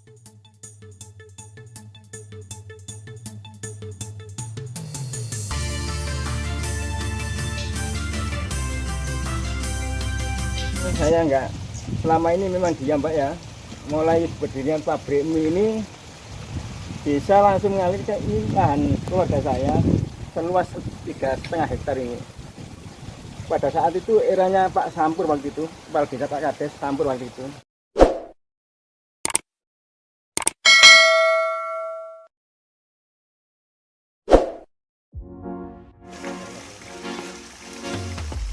Saya nggak selama ini memang diam Pak ya, mulai berdirian pabrik mie ini bisa langsung mengalir ke ini lahan keluarga saya seluas 3,5 hektar ini. Pada saat itu eranya Pak Sampur waktu itu, Kepala Desa Pak Kades Sampur waktu itu.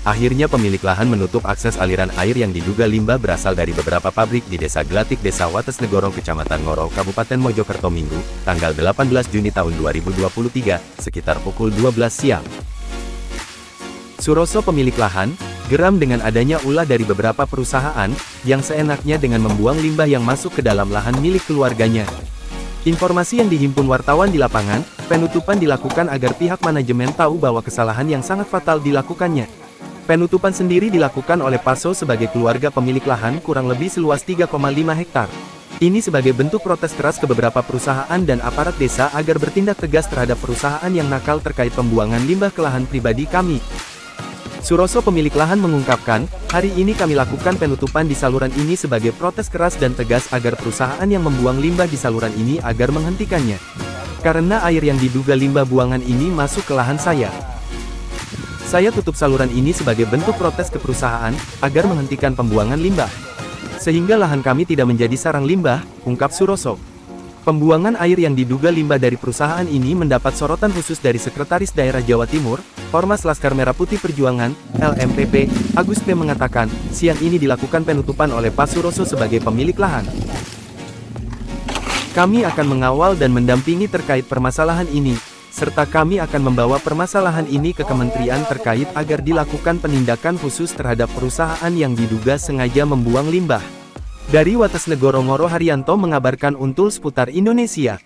Akhirnya pemilik lahan menutup akses aliran air yang diduga limbah berasal dari beberapa pabrik di Desa Glatik, Desa Watesnegoro, Kecamatan Ngoro, Kabupaten Mojokerto Minggu, tanggal 18 Juni tahun 2023, sekitar pukul 12 siang. Suroso pemilik lahan, geram dengan adanya ulah dari beberapa perusahaan, yang seenaknya dengan membuang limbah yang masuk ke dalam lahan milik keluarganya. Informasi yang dihimpun wartawan di lapangan, penutupan dilakukan agar pihak manajemen tahu bahwa kesalahan yang sangat fatal dilakukannya. Penutupan sendiri dilakukan oleh Paso sebagai keluarga pemilik lahan kurang lebih seluas 3,5 hektar. Ini sebagai bentuk protes keras ke beberapa perusahaan dan aparat desa agar bertindak tegas terhadap perusahaan yang nakal terkait pembuangan limbah ke lahan pribadi kami. Suroso pemilik lahan mengungkapkan, hari ini kami lakukan penutupan di saluran ini sebagai protes keras dan tegas agar perusahaan yang membuang limbah di saluran ini agar menghentikannya. Karena air yang diduga limbah buangan ini masuk ke lahan saya. Saya tutup saluran ini sebagai bentuk protes ke perusahaan, agar menghentikan pembuangan limbah. Sehingga lahan kami tidak menjadi sarang limbah, ungkap Suroso. Pembuangan air yang diduga limbah dari perusahaan ini mendapat sorotan khusus dari Sekretaris Daerah Jawa Timur, Ormas Laskar Merah Putih Perjuangan, LMPP, Agus P. mengatakan, siang ini dilakukan penutupan oleh Pak Suroso sebagai pemilik lahan. Kami akan mengawal dan mendampingi terkait permasalahan ini, serta kami akan membawa permasalahan ini ke kementerian terkait agar dilakukan penindakan khusus terhadap perusahaan yang diduga sengaja membuang limbah. Dari Watesnegoro Ngoro, Haryanto mengabarkan untuk seputar Indonesia.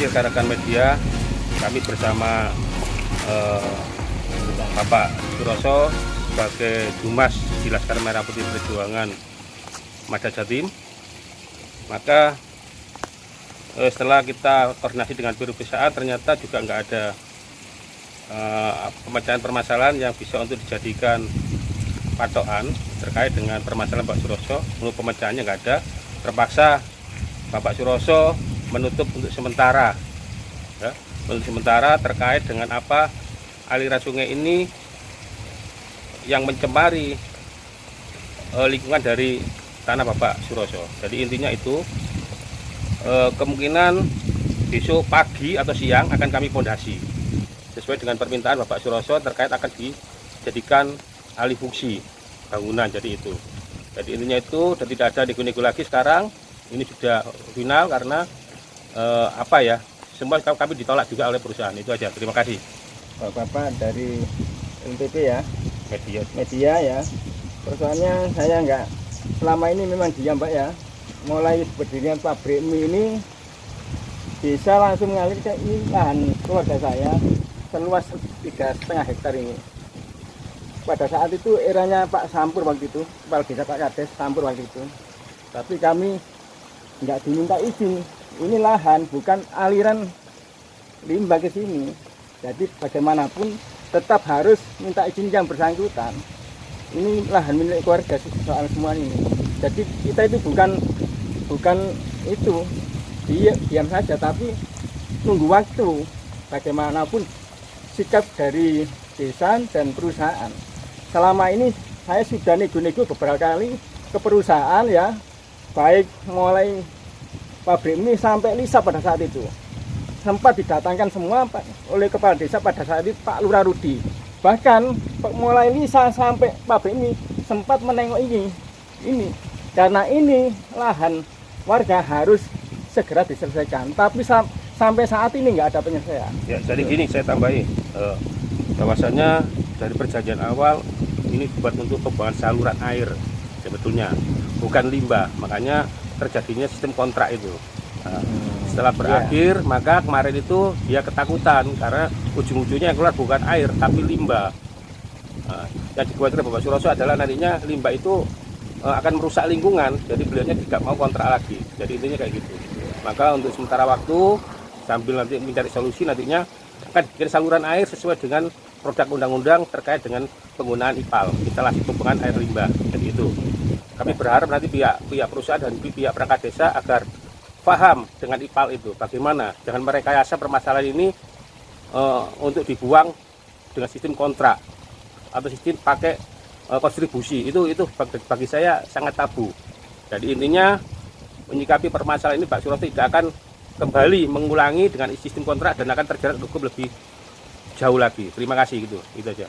Rekan-rekan media, kami bersama Bapak Suroso sebagai Dumas di Laskar Merah Putih Perjuangan Madya Jatim. Maka setelah kita koordinasi dengan perusahaan, ternyata juga nggak ada pemecahan permasalahan yang bisa untuk dijadikan patokan terkait dengan permasalahan Pak Suroso. Menurut pemecahannya nggak ada, terpaksa Bapak Suroso menutup untuk sementara, ya, untuk sementara terkait dengan apa aliran sungai ini yang mencemari lingkungan dari tanah Bapak Suroso. Jadi intinya itu kemungkinan besok pagi atau siang akan kami pondasi sesuai dengan permintaan Bapak Suroso terkait akan dijadikan alih fungsi bangunan. Jadi itu. Jadi intinya itu dan tidak ada nego-nego lagi sekarang. Ini sudah final karena semua kami ditolak juga oleh perusahaan. Itu aja, terima kasih. Bapak dari LPP ya, media ya. Persoalannya saya nggak selama ini memang diam Pak ya, mulai berdirian pabrik mie ini bisa langsung mengalir ke ini lahan keluarga saya seluas 3,5 hektar ini. Pada saat itu eranya Pak Sampur waktu itu, Kepala Desa Pak Kades Sampur waktu itu. Tapi kami nggak diminta izin. Ini lahan, bukan aliran limbah ke sini. Jadi bagaimanapun tetap harus minta izin yang bersangkutan. Ini lahan milik keluarga soal semua ini. Jadi kita itu bukan itu diam saja, tapi tunggu waktu. Bagaimanapun sikap dari desa dan perusahaan. Selama ini saya sudah nego-nego beberapa kali ke perusahaan ya, baik mulai pabrik mie sampai Lisa pada saat itu. Sempat didatangkan semua oleh Kepala Desa pada saat itu Pak Lurah Rudi. Bahkan mulai Lisa sampai pabrik mie sempat menengok ini. Karena ini lahan warga harus segera diselesaikan. Tapi sampai saat ini nggak ada penyelesaian. Ya, jadi gini saya tambahi, bahwasannya dari perjanjian awal ini dibuat untuk pembuangan saluran air sebetulnya. bukan limbah, makanya terjadinya sistem kontrak itu. Nah, setelah berakhir, maka kemarin itu dia ketakutan karena ujung-ujungnya yang keluar bukan air tapi limbah. Nah, yang dikhawatirkan Bapak Suroso adalah nantinya limbah itu akan merusak lingkungan, jadi beliaunya tidak mau kontrak lagi. Jadi intinya kayak gitu. Maka untuk sementara waktu sambil nanti mencari solusi, nantinya akan bikin saluran air sesuai dengan produk undang-undang terkait dengan penggunaan IPAL, instalasi pembuangan air limbah. Jadi itu. Kami berharap nanti pihak perusahaan dan pihak perangkat desa agar paham dengan IPAL itu. Bagaimana? Jangan merekayasa permasalahan ini untuk dibuang dengan sistem kontrak atau sistem pakai kontribusi. Itu bagi saya sangat tabu. Jadi intinya menyikapi permasalahan ini Pak Suroso tidak akan kembali mengulangi dengan sistem kontrak dan akan terjerat hukum lebih jauh lagi. Terima kasih gitu aja.